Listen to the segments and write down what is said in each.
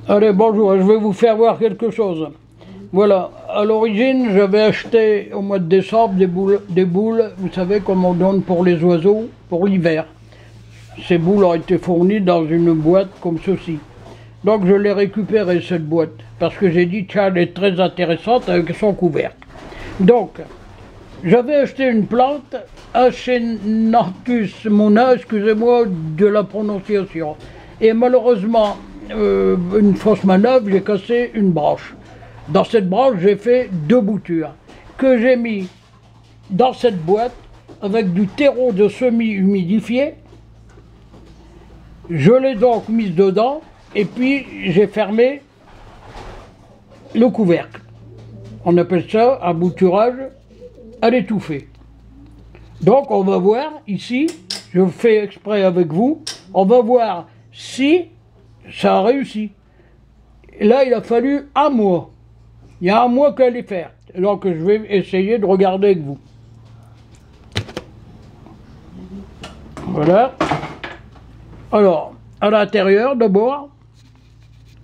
Allez, bonjour, je vais vous faire voir quelque chose. Voilà, à l'origine, j'avais acheté au mois de décembre des boules, vous savez, comme on donne pour les oiseaux, pour l'hiver. Ces boules ont été fournies dans une boîte comme ceci. Donc je l'ai récupérée, cette boîte, parce que j'ai dit, tiens, elle est très intéressante avec son couvercle. Donc, j'avais acheté une plante, Achenanthus mona, excusez-moi de la prononciation. Et malheureusement, une fausse manœuvre, j'ai cassé une branche. Dans cette branche, j'ai fait deux boutures que j'ai mis dans cette boîte avec du terreau de semis humidifié. Je l'ai donc mise dedans et puis j'ai fermé le couvercle. On appelle ça un bouturage à l'étouffée. Donc on va voir ici, je fais exprès avec vous, on va voir si ça a réussi. Et là il a fallu un mois. Il y a un mois qu'elle est faite. Donc je vais essayer de regarder avec vous. Voilà. Alors, à l'intérieur d'abord,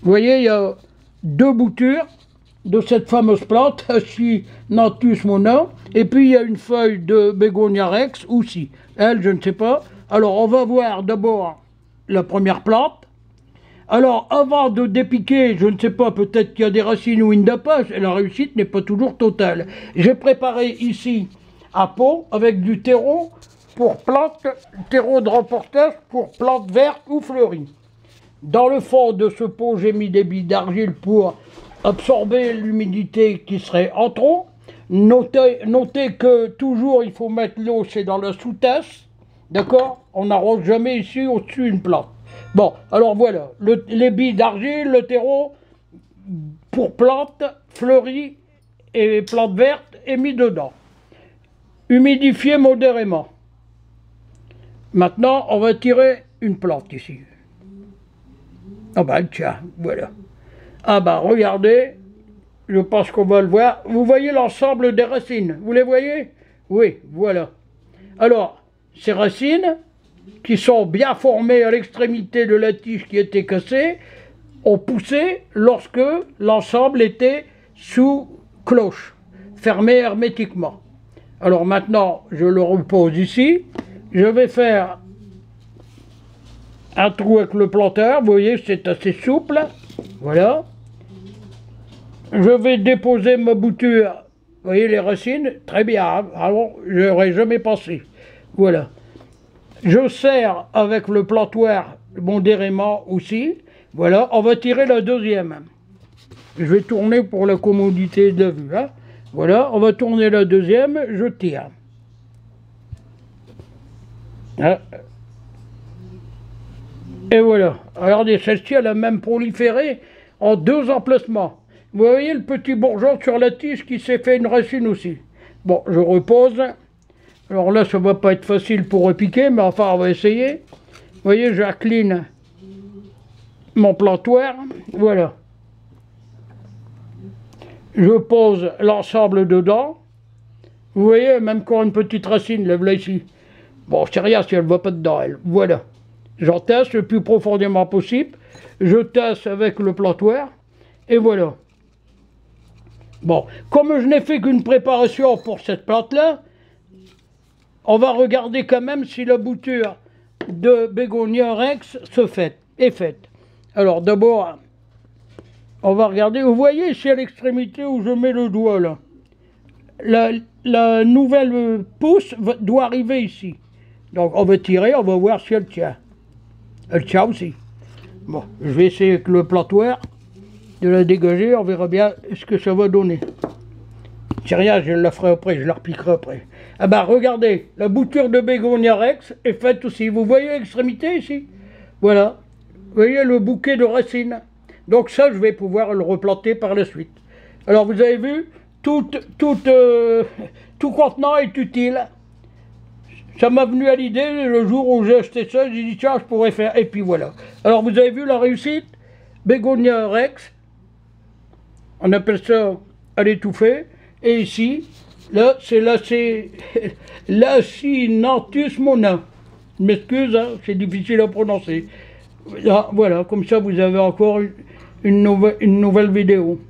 vous voyez, il y a deux boutures de cette fameuse plante, Achenanthus mona, et puis il y a une feuille de Bégonia rex aussi. Elle, je ne sais pas. Alors, on va voir d'abord la première plante. Alors, avant de dépiquer, je ne sais pas, peut-être qu'il y a des racines ou une dapage, et la réussite n'est pas toujours totale. J'ai préparé ici un pot avec du terreau pour plantes, terreau de remportage pour plantes vertes ou fleuries. Dans le fond de ce pot, j'ai mis des billes d'argile pour absorber l'humidité qui serait en trop. Notez que toujours il faut mettre l'eau, c'est dans la sous-tasse, d'accord? On n'arrose jamais ici au-dessus une plante. Bon, alors voilà, les billes d'argile, le terreau pour plantes fleuries et plantes vertes est mis dedans. Humidifié modérément. Maintenant, on va tirer une plante ici. Ah bah tiens, voilà. Ah bah regardez, je pense qu'on va le voir. Vous voyez l'ensemble des racines, vous les voyez? Oui, voilà. Alors, ces racines, qui sont bien formées à l'extrémité de la tige qui était cassée, ont poussé lorsque l'ensemble était sous cloche, fermé hermétiquement. Alors maintenant, je le repose ici. Je vais faire un trou avec le planteur, vous voyez, c'est assez souple. Voilà. Je vais déposer ma bouture, vous voyez les racines, très bien, hein. Alors je n'aurais jamais pensé. Voilà. Je serre avec le plantoir modérément aussi. Voilà, on va tirer la deuxième. Je vais tourner pour la commodité de la vue. Hein. Voilà, on va tourner la deuxième, je tire. Hein. Et voilà, regardez, celle-ci, elle a même proliféré en deux emplacements. Vous voyez le petit bourgeon sur la tige qui s'est fait une racine aussi. Bon, je repose. Alors là, ça va pas être facile pour repiquer, mais enfin, on va essayer. Vous voyez, j'incline mon plantoir. Voilà. Je pose l'ensemble dedans. Vous voyez, même encore une petite racine, là ici. Bon, c'est rien si elle ne va pas dedans, elle. Voilà. J'entasse le plus profondément possible. Je tasse avec le plantoir. Et voilà. Bon, comme je n'ai fait qu'une préparation pour cette plante-là, on va regarder quand même si la bouture de Bégonia rex est faite. Alors d'abord, on va regarder. Vous voyez ici à l'extrémité où je mets le doigt là. La nouvelle pousse doit arriver ici. Donc on va tirer, on va voir si elle tient. Elle tient aussi. Bon, je vais essayer avec le plantoir de la dégager, on verra bien ce que ça va donner. C'est rien, je la ferai après, je la repiquerai après. Ah bah regardez, la bouture de Bégonia rex est faite aussi. Vous voyez l'extrémité ici? Voilà. Vous voyez le bouquet de racines. Donc ça, je vais pouvoir le replanter par la suite. Alors vous avez vu, tout contenant est utile. Ça m'a venu à l'idée le jour où j'ai acheté ça, j'ai dit tiens, je pourrais faire. Et puis voilà. Alors vous avez vu la réussite? Bégonia rex, on appelle ça à l'étouffée. Et ici, là, c'est l'Achenanthus mona. Je m'excuse, hein, c'est difficile à prononcer. Là, voilà, comme ça vous avez encore une nouvelle vidéo.